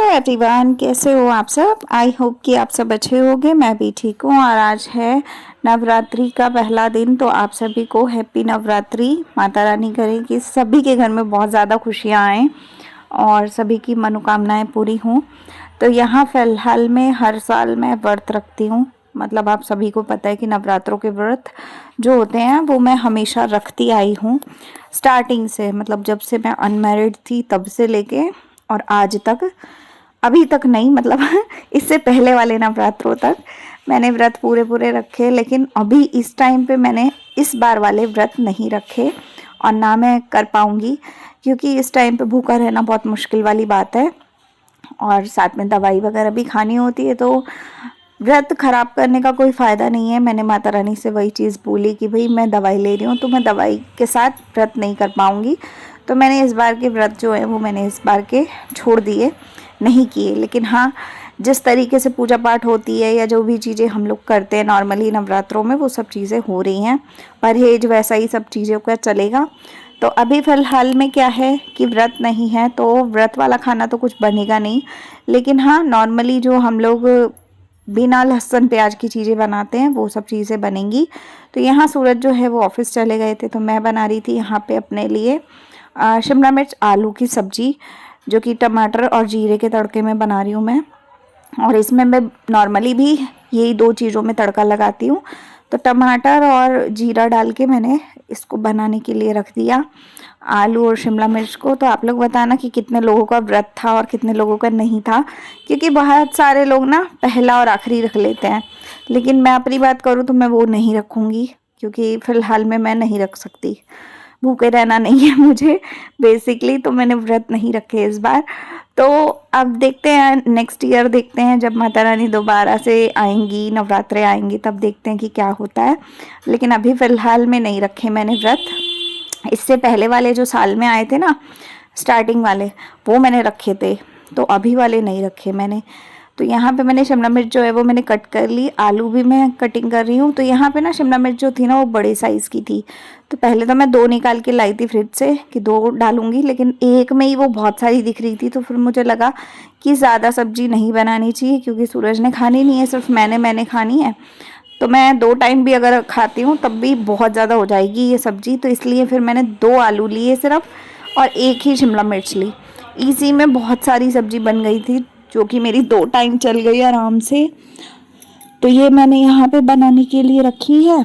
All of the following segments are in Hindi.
हेलो एवरीवन, कैसे हो आप सब। आई होप कि आप सब अच्छे होंगे। मैं भी ठीक हूँ। और आज है नवरात्रि का पहला दिन, तो आप सभी को हैप्पी नवरात्रि। माता रानी करें कि सभी के घर में बहुत ज़्यादा खुशियाँ आएँ और सभी की मनोकामनाएं पूरी हों। तो यहाँ फ़िलहाल में हर साल मैं व्रत रखती हूँ। मतलब आप सभी को पता है कि नवरात्रों के व्रत जो होते हैं वो मैं हमेशा रखती आई हूँ स्टार्टिंग से। मतलब जब से मैं अनमैरिड थी तब से लेके और आज तक, अभी तक नहीं मतलब इससे पहले वाले नवरात्रों तक मैंने व्रत पूरे पूरे रखे। लेकिन अभी इस टाइम पे मैंने इस बार वाले व्रत नहीं रखे और ना मैं कर पाऊँगी, क्योंकि इस टाइम पे भूखा रहना बहुत मुश्किल वाली बात है और साथ में दवाई वगैरह भी खानी होती है। तो व्रत खराब करने का कोई फ़ायदा नहीं है। मैंने माता रानी से वही चीज़ बोली कि भाई मैं दवाई ले रही हूँ तो मैं दवाई के साथ व्रत नहीं कर पाऊँगी। तो मैंने इस बार के व्रत जो है वो मैंने इस बार के छोड़ दिए, नहीं किए। लेकिन हाँ, जिस तरीके से पूजा पाठ होती है या जो भी चीज़ें हम लोग करते हैं नॉर्मली नवरात्रों में, वो सब चीज़ें हो रही हैं। परहेज वैसा ही सब चीज़ों का चलेगा। तो अभी फ़िलहाल में क्या है कि व्रत नहीं है तो व्रत वाला खाना तो कुछ बनेगा नहीं। लेकिन हाँ, नॉर्मली जो हम लोग बिना लहसुन प्याज की चीज़ें बनाते हैं वो सब चीज़ें बनेंगी। तो यहाँ सूरज जो है वो ऑफिस चले गए थे, तो मैं बना रही थी यहाँ पे अपने लिए शिमला मिर्च आलू की सब्ज़ी, जो कि टमाटर और जीरे के तड़के में बना रही हूँ मैं। और इसमें मैं नॉर्मली भी यही दो चीज़ों में तड़का लगाती हूँ। तो टमाटर और जीरा डाल के मैंने इसको बनाने के लिए रख दिया, आलू और शिमला मिर्च को। तो आप लोग बताना कि कितने लोगों का व्रत था और कितने लोगों का नहीं था, क्योंकि बहुत सारे लोग ना पहला और आखिरी रख लेते हैं। लेकिन मैं अपनी बात करूँ तो मैं वो नहीं रखूँगी, क्योंकि फ़िलहाल में मैं नहीं रख सकती। भूखे रहना नहीं है मुझे बेसिकली, तो मैंने व्रत नहीं रखे इस बार। तो अब देखते हैं नेक्स्ट ईयर, देखते हैं जब माता रानी दोबारा से आएंगी, नवरात्रे आएंगी, तब देखते हैं कि क्या होता है। लेकिन अभी फ़िलहाल में नहीं रखे मैंने व्रत। इससे पहले वाले जो साल में आए थे ना, स्टार्टिंग वाले, वो मैंने रखे थे। तो अभी वाले नहीं रखे मैंने। तो यहाँ पे मैंने शिमला मिर्च जो है वो मैंने कट कर ली, आलू भी मैं कटिंग कर रही हूँ। तो यहाँ पे ना शिमला मिर्च जो थी ना वो बड़े साइज़ की थी। तो पहले तो मैं दो निकाल के लाई थी फ्रिज से कि दो डालूंगी, लेकिन एक में ही वो बहुत सारी दिख रही थी। तो फिर मुझे लगा कि ज़्यादा सब्जी नहीं बनानी चाहिए, क्योंकि सूरज ने खानी नहीं है, सिर्फ मैंने खानी है। तो मैं दो टाइम भी अगर खाती हूँ तब भी बहुत ज़्यादा हो जाएगी ये सब्ज़ी। तो इसलिए फिर मैंने दो आलू लिए सिर्फ और एक ही शिमला मिर्च ली। इसी में बहुत सारी सब्ज़ी बन गई थी, जो कि मेरी दो टाइम चल गई आराम से। तो ये मैंने यहाँ पे बनाने के लिए रखी है।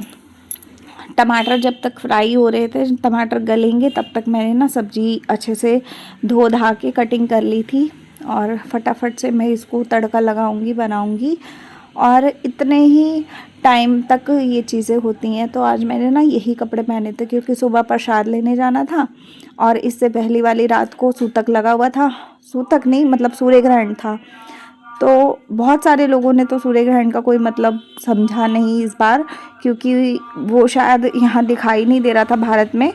टमाटर जब तक फ्राई हो रहे थे, टमाटर गलेंगे, तब तक मैंने ना सब्ज़ी अच्छे से धो धा के कटिंग कर ली थी और फटाफट से मैं इसको तड़का लगाऊंगी, बनाऊंगी। और इतने ही टाइम तक ये चीज़ें होती हैं। तो आज मैंने ना यही कपड़े पहने थे, क्योंकि सुबह प्रसाद लेने जाना था और इससे पहली वाली रात को सूतक लगा हुआ था। सूतक नहीं, मतलब सूर्य ग्रहण था। तो बहुत सारे लोगों ने तो सूर्य ग्रहण का कोई मतलब समझा नहीं इस बार, क्योंकि वो शायद यहाँ दिखाई नहीं दे रहा था भारत में।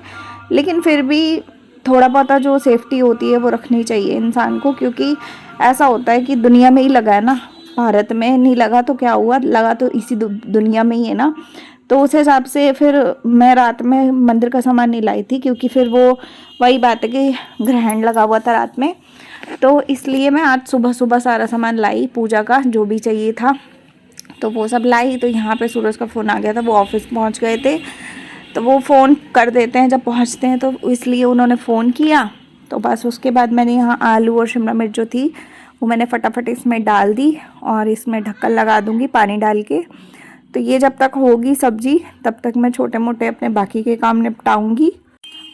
लेकिन फिर भी थोड़ा बहुत जो सेफ्टी होती है वो रखनी चाहिए इंसान को, क्योंकि ऐसा होता है कि दुनिया में ही लगा है ना, भारत में नहीं लगा तो क्या हुआ, लगा तो इसी दुनिया में ही है ना। तो उस हिसाब से फिर मैं रात में मंदिर का सामान नहीं लाई थी, क्योंकि फिर वो वही बात है कि ग्रहण लगा हुआ था रात में। तो इसलिए मैं आज सुबह सुबह सारा सामान लाई, पूजा का जो भी चाहिए था तो वो सब लाई। तो यहाँ पे सूरज का फ़ोन आ गया था, वो ऑफिस पहुँच गए थे। तो वो फ़ोन कर देते हैं जब पहुँचते हैं, तो इसलिए उन्होंने फ़ोन किया। तो बस उसके बाद मैंने यहाँ आलू और शिमला मिर्च जो थी वो मैंने फटाफट इसमें डाल दी और इसमें ढक्कन लगा दूँगी पानी डाल के। तो ये जब तक होगी सब्ज़ी तब तक मैं छोटे मोटे अपने बाकी के काम निपटाऊँगी।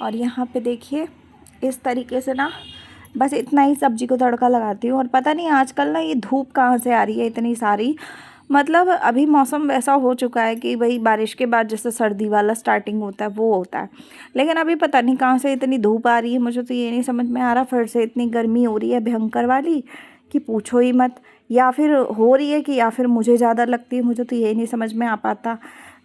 और यहाँ पे देखिए इस तरीके से ना बस इतना ही सब्जी को तड़का लगाती हूँ। और पता नहीं आजकल ना ये धूप कहाँ से आ रही है इतनी सारी। मतलब अभी मौसम वैसा हो चुका है कि भाई बारिश के बाद जैसे सर्दी वाला स्टार्टिंग होता है वो होता है, लेकिन अभी पता नहीं कहाँ से इतनी धूप आ रही है। मुझे तो ये नहीं समझ में आ रहा, फिर से इतनी गर्मी हो रही है भयंकर वाली कि पूछो ही मत। या फिर हो रही है कि या फिर मुझे ज़्यादा लगती है, मुझे तो यही नहीं समझ में आ पाता।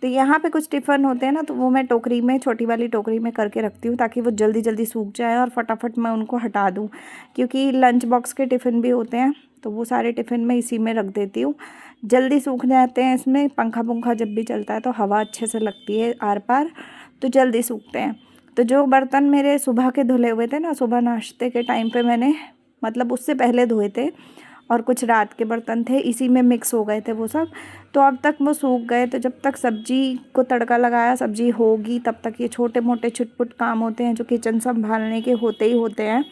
तो यहाँ पे कुछ टिफ़िन होते हैं ना, तो वो मैं टोकरी में, छोटी वाली टोकरी में करके रखती हूँ, ताकि वो जल्दी जल्दी सूख जाए और फटाफट मैं उनको हटा दूँ। क्योंकि लंच बॉक्स के टिफ़िन भी होते हैं, तो वो सारे टिफ़िन मैं इसी में रख देती हूँ, जल्दी सूख जाते हैं। इसमें पंखा पंखा जब भी चलता है तो हवा अच्छे से लगती है आर पार, तो जल्दी सूखते हैं। तो जो बर्तन मेरे सुबह के धुले हुए थे ना, सुबह नाश्ते के टाइम पे मैंने मतलब उससे पहले धोए थे, और कुछ रात के बर्तन थे, इसी में मिक्स हो गए थे वो सब। तो अब तक वो सूख गए। तो जब तक सब्ज़ी को तड़का लगाया, सब्ज़ी होगी, तब तक ये छोटे मोटे छुटपुट काम होते हैं जो किचन संभालने के होते ही होते हैं।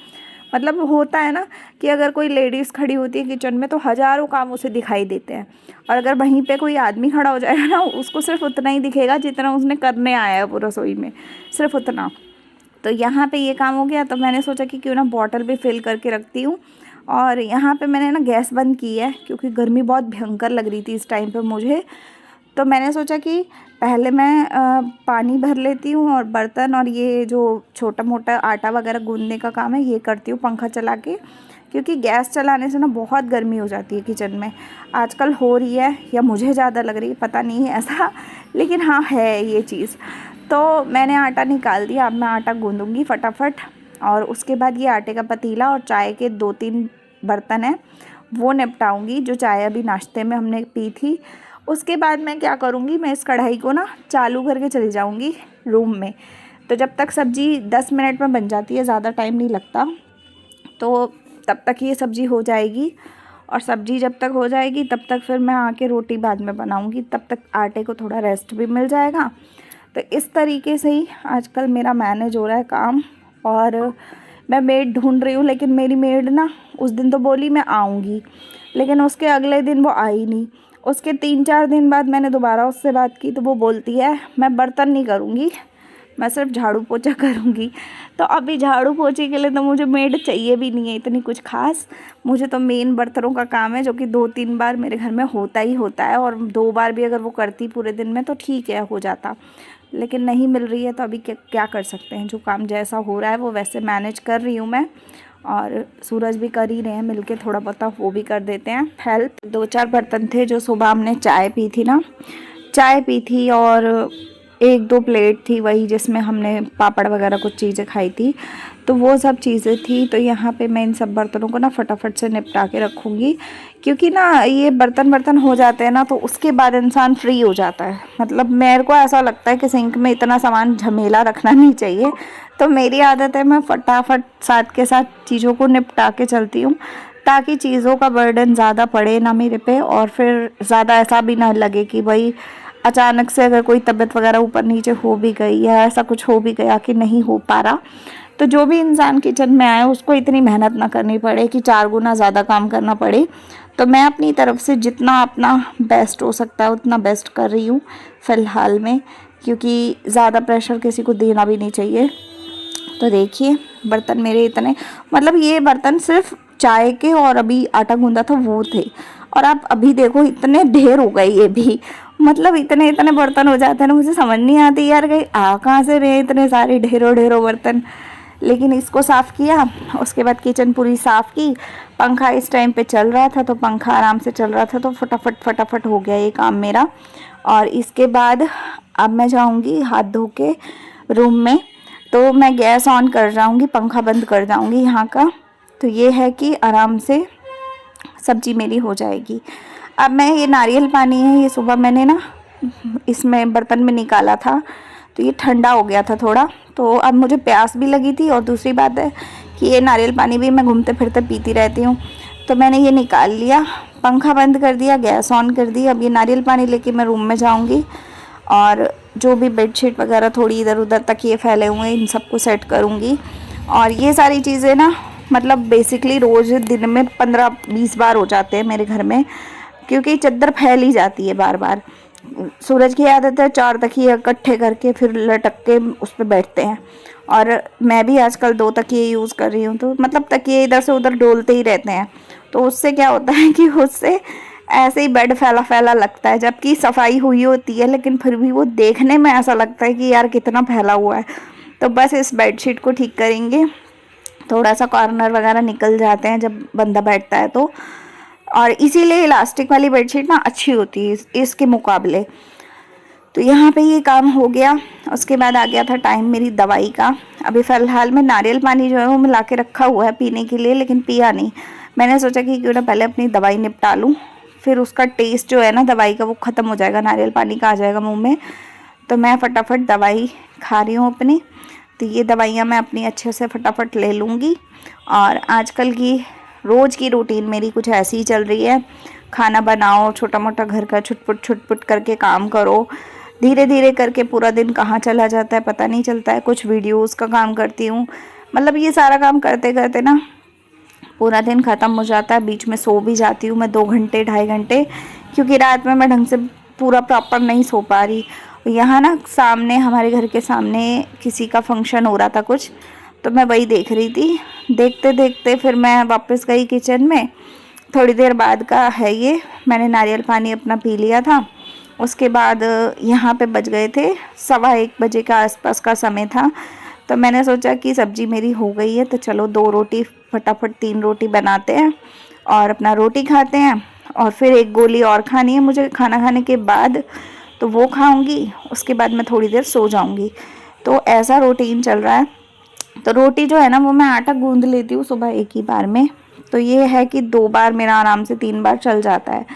मतलब होता है ना कि अगर कोई लेडीज़ खड़ी होती है किचन में तो हज़ारों काम उसे दिखाई देते हैं, और अगर वहीं पे कोई आदमी खड़ा हो जाएगा ना, उसको सिर्फ उतना ही दिखेगा जितना उसने करने आया है वो रसोई में, सिर्फ उतना। तो यहाँ पे ये काम हो गया, तो मैंने सोचा कि क्यों ना बॉटल भी फिल करके रखती हूँ। और यहाँ पे मैंने ना गैस बंद की है क्योंकि गर्मी बहुत भयंकर लग रही थी इस टाइम पे मुझे। तो मैंने सोचा कि पहले मैं पानी भर लेती हूँ, और बर्तन और ये जो छोटा मोटा आटा वगैरह गूंदने का काम है ये करती हूँ पंखा चला के, क्योंकि गैस चलाने से ना बहुत गर्मी हो जाती है किचन में। आजकल हो रही है, या मुझे ज़्यादा लग रही है, पता नहीं है ऐसा, लेकिन हाँ है ये चीज़। तो मैंने आटा निकाल दिया, अब मैं आटा गूंदूँगी फटाफट, और उसके बाद ये आटे का पतीला और चाय के 2-3 बर्तन हैं वो निपटाऊँगी, जो चाय अभी नाश्ते में हमने पी थी। उसके बाद मैं क्या करूँगी, मैं इस कढ़ाई को ना चालू करके चली जाऊँगी रूम में। तो जब तक सब्ज़ी 10 मिनट में बन जाती है, ज़्यादा टाइम नहीं लगता, तो तब तक ये सब्ज़ी हो जाएगी। और सब्ज़ी जब तक हो जाएगी तब तक फिर मैं आके रोटी बाद में बनाऊँगी, तब तक आटे को थोड़ा रेस्ट भी मिल जाएगा। तो इस तरीके से ही आजकल मेरा मैनेज हो रहा है काम। और मैं मेड ढूंढ रही हूँ, लेकिन मेरी मेड ना उस दिन तो बोली मैं आऊँगी, लेकिन उसके अगले दिन वो आई नहीं। उसके 3-4 दिन बाद मैंने दोबारा उससे बात की, तो वो बोलती है मैं बर्तन नहीं करूँगी, मैं सिर्फ झाड़ू पोछा करूँगी। तो अभी झाड़ू पोछे के लिए तो मुझे मेड चाहिए भी नहीं है इतनी कुछ खास। मुझे तो मेन बर्तनों का काम है, जो कि 2-3 बार मेरे घर में होता ही होता है, और 2 बार भी अगर वो करती पूरे दिन में तो ठीक है, हो जाता। लेकिन नहीं मिल रही है तो अभी क्या कर सकते हैं, जो काम जैसा हो रहा है वो वैसे मैनेज कर रही हूँ मैं। और सूरज भी कर ही रहे हैं मिलके, थोड़ा बहुत वो भी कर देते हैं हेल्प। 2-4 बर्तन थे जो सुबह हमने चाय पी थी ना, चाय पी थी, और 1-2 प्लेट थी वही जिसमें हमने पापड़ वगैरह कुछ चीज़ें खाई थी, तो वो सब चीज़ें थी। तो यहाँ पे मैं इन सब बर्तनों को ना फटाफट से निपटा के रखूँगी, क्योंकि ना ये बर्तन हो जाते हैं ना तो उसके बाद इंसान फ्री हो जाता है। मतलब मेरे को ऐसा लगता है कि सिंक में इतना सामान झमेला रखना नहीं चाहिए। तो मेरी आदत है मैं फटाफट साथ के साथ चीज़ों को निपटा के चलती हूँ, ताकि चीज़ों का बर्डन ज़्यादा पड़े ना मेरे पे, और फिर ज़्यादा ऐसा भी ना लगे कि भाई अचानक से अगर कोई तबीयत वगैरह ऊपर नीचे हो भी गई, या ऐसा कुछ हो भी गया कि नहीं हो पा रहा, तो जो भी इंसान किचन में आए उसको इतनी मेहनत ना करनी पड़े कि 4 गुना ज़्यादा काम करना पड़े। तो मैं अपनी तरफ से जितना अपना बेस्ट हो सकता है उतना बेस्ट कर रही हूँ फ़िलहाल में, क्योंकि ज़्यादा प्रेशर किसी को देना भी नहीं चाहिए। तो देखिए बर्तन मेरे इतने, मतलब ये बर्तन सिर्फ चाय के और अभी आटा गूंदा था वो थे, और आप अभी देखो इतने ढेर हो गए ये भी। मतलब इतने इतने बर्तन हो जाते हैं ना, मुझे समझ नहीं आती यार कहीं आ कहाँ से रहे इतने सारे ढेरों ढेरों बर्तन। लेकिन इसको साफ़ किया, उसके बाद किचन पूरी साफ़ की। पंखा इस टाइम पे चल रहा था, तो पंखा आराम से चल रहा था, तो फटाफट हो गया ये काम मेरा। और इसके बाद अब मैं जाऊँगी हाथ धो के रूम में, तो मैं गैस ऑन कर जाऊँगी, पंखा बंद कर जाऊँगी यहाँ का। तो ये है कि आराम से सब्जी मेरी हो जाएगी। अब मैं ये नारियल पानी है, ये सुबह मैंने ना इसमें बर्तन में निकाला था, तो ये ठंडा हो गया था थोड़ा, तो अब मुझे प्यास भी लगी थी, और दूसरी बात है कि ये नारियल पानी भी मैं घूमते फिरते पीती रहती हूँ। तो मैंने ये निकाल लिया, पंखा बंद कर दिया, गैस ऑन कर दी। अब ये नारियल पानी लेके मैं रूम में जाऊँगी, और जो भी बेडशीट वगैरह थोड़ी इधर उधर तक ये फैले हुए हैं इन सबको सेट करूँगी। और ये सारी चीज़ें ना मतलब बेसिकली रोज़ दिन में 15-20 बार हो जाते हैं मेरे घर में, क्योंकि चद्दर फैल ही जाती है बार बार। सूरज की आदत है 4 तकिए इकट्ठे करके फिर लटक के उस पर बैठते हैं, और मैं भी आजकल 2 तकिए यूज़ कर रही हूँ, तो मतलब तकिए इधर से उधर डोलते ही रहते हैं। तो उससे क्या होता है कि उससे ऐसे ही बेड फैला फैला लगता है, जबकि सफाई हुई होती है, लेकिन फिर भी वो देखने में ऐसा लगता है कि यार कितना फैला हुआ है। तो बस इस बेडशीट को ठीक करेंगे, थोड़ा सा कॉर्नर वगैरह निकल जाते हैं जब बंदा बैठता है तो। और इसीलिए इलास्टिक वाली बेडशीट ना अच्छी होती है इसके मुकाबले। तो यहाँ पे ये काम हो गया। उसके बाद आ गया था टाइम मेरी दवाई का। अभी फ़िलहाल में नारियल पानी जो है वो मिला के रखा हुआ है पीने के लिए, लेकिन पिया नहीं। मैंने सोचा कि क्यों ना पहले अपनी दवाई निपटा लूँ, फिर उसका टेस्ट जो है ना दवाई का वो ख़त्म हो जाएगा, नारियल पानी का आ जाएगा मुँह में। तो मैं फटाफट दवाई खा रही हूँ अपनी। तो ये दवाइयाँ मैं अपनी अच्छे से फटाफट ले लूँगी। और आजकल की रोज़ की रूटीन मेरी कुछ ऐसी ही चल रही है। खाना बनाओ, छोटा मोटा घर का छुटपुट करके काम करो, धीरे धीरे करके पूरा दिन कहाँ चला जाता है पता नहीं चलता है। कुछ वीडियोस का काम करती हूँ, मतलब ये सारा काम करते करते ना पूरा दिन ख़त्म हो जाता है। बीच में सो भी जाती हूँ मैं 2 घंटे 2.5 घंटे, क्योंकि रात में मैं ढंग से पूरा प्रॉपर नहीं सो पा रही। यहाँ ना सामने, हमारे घर के सामने किसी का फंक्शन हो रहा था कुछ, तो मैं वही देख रही थी। देखते देखते फिर मैं वापस गई किचन में। थोड़ी देर बाद का है ये, मैंने नारियल पानी अपना पी लिया था। उसके बाद यहाँ पे बज गए थे 1:15 बजे का आसपास का समय था। तो मैंने सोचा कि सब्जी मेरी हो गई है तो चलो 2 रोटी फटाफट 3 रोटी बनाते हैं और अपना रोटी खाते हैं। और फिर 1 गोली और खानी है मुझे खाना खाने के बाद, तो वो खाऊंगी। उसके बाद मैं थोड़ी देर सो जाऊंगी। तो ऐसा रूटीन चल रहा है। तो रोटी जो है ना वो मैं आटा गूंद लेती हूँ सुबह एक ही बार में। तो ये है कि 2 बार मेरा आराम से 3 बार चल जाता है।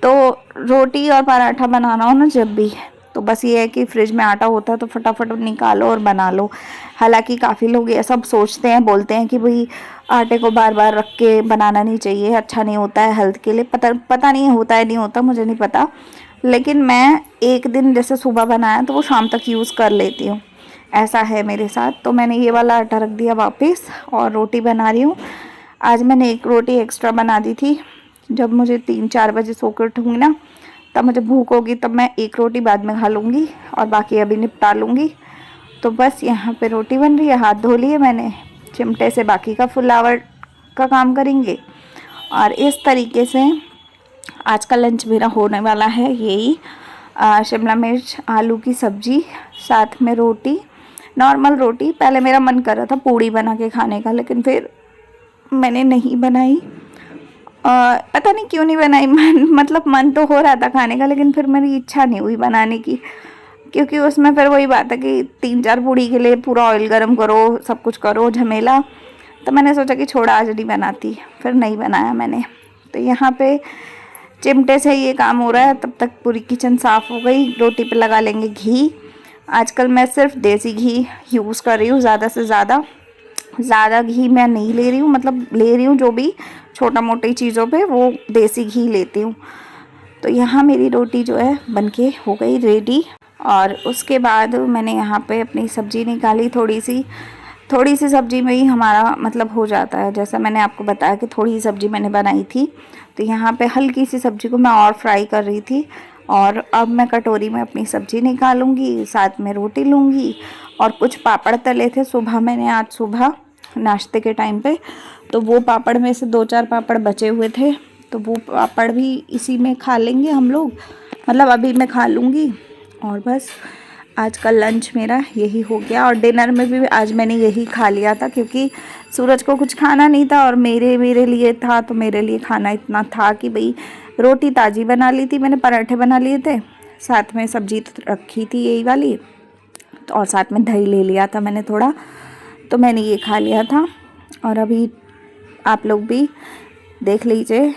तो रोटी और पराठा बनाना हो ना जब भी, तो बस ये है कि फ्रिज में आटा होता है तो फटाफट निकालो और बना लो। हालांकि काफ़ी लोग ये सब सोचते हैं, बोलते हैं कि भाई आटे को बार बार रख के बनाना नहीं चाहिए, अच्छा नहीं होता है हेल्थ के लिए। पता नहीं होता है नहीं होता, मुझे नहीं पता। लेकिन मैं एक दिन जैसे सुबह बनाया तो वो शाम तक यूज़ कर लेती हूँ, ऐसा है मेरे साथ। तो मैंने ये वाला आटा रख दिया वापस और रोटी बना रही हूँ। आज मैंने 1 रोटी एक्स्ट्रा बना दी थी। जब मुझे 3-4 बजे सोकर उठूँगी ना, तब मुझे भूख होगी, तब मैं 1 रोटी बाद में खा लूँगी और बाकी अभी निपटा लूँगी। तो बस यहाँ पे रोटी बन रही है, हाथ धो लिए मैंने, चिमटे से बाकी का फ्लावर का काम करेंगे। और इस तरीके से आज का लंच मेरा होने वाला है यही, शिमला मिर्च आलू की सब्जी, साथ में रोटी, नॉर्मल रोटी। पहले मेरा मन कर रहा था पूड़ी बना के खाने का, लेकिन फिर मैंने नहीं बनाई। पता नहीं क्यों नहीं बनाई। मतलब मन तो हो रहा था खाने का, लेकिन फिर मेरी इच्छा नहीं हुई बनाने की, क्योंकि उसमें फिर वही बात है कि 3-4 पूड़ी के लिए पूरा ऑयल गरम करो, सब कुछ करो, झमेला। तो मैंने सोचा कि छोड़ा, आज नहीं बनाती, फिर नहीं बनाया मैंने। तो यहाँ पे चिमटे से ये काम हो रहा है, तब तक पूरी किचन साफ़ हो गई। रोटी पे लगा लेंगे घी। आजकल मैं सिर्फ देसी घी यूज़ कर रही हूँ, ज़्यादा से ज़्यादा घी मैं नहीं ले रही हूँ। मतलब ले रही हूँ जो भी छोटा मोटी चीज़ों पे वो देसी घी लेती हूँ। तो यहाँ मेरी रोटी जो है बनके हो गई रेडी। और उसके बाद मैंने यहाँ पे अपनी सब्ज़ी निकाली, थोड़ी सी सब्ज़ी में ही हमारा मतलब हो जाता है। जैसा मैंने आपको बताया कि थोड़ी सी सब्ज़ी मैंने बनाई थी, तो यहाँ पे हल्की सी सब्ज़ी को मैं और फ्राई कर रही थी। और अब मैं कटोरी में अपनी सब्ज़ी निकालूंगी, साथ में रोटी लूँगी। और कुछ पापड़ तले थे सुबह मैंने, आज सुबह नाश्ते के टाइम पे, तो वो पापड़ में से 2-4 पापड़ बचे हुए थे, तो वो पापड़ भी इसी में खा लेंगे हम लोग। मतलब अभी मैं खा लूँगी। और बस आज का लंच मेरा यही हो गया। और डिनर में भी आज मैंने यही खा लिया था, क्योंकि सूरज को कुछ खाना नहीं था और मेरे लिए था। तो मेरे लिए खाना इतना था कि भाई रोटी ताज़ी बना ली थी मैंने, पराठे बना लिए थे, साथ में सब्जी तो रखी थी यही वाली, तो और साथ में दही ले लिया था मैंने थोड़ा, तो मैंने ये खा लिया था। और अभी आप लोग भी देख लीजिए,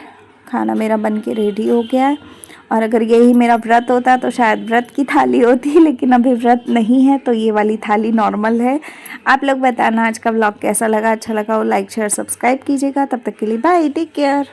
खाना मेरा बन के रेडी हो गया है। और अगर यही मेरा व्रत होता तो शायद व्रत की थाली होती, लेकिन अभी व्रत नहीं है तो ये वाली थाली नॉर्मल है। आप लोग बताना आज का व्लॉग कैसा लगा, अच्छा लगा हो लाइक शेयर सब्सक्राइब कीजिएगा। तब तक के लिए बाय, टेक केयर।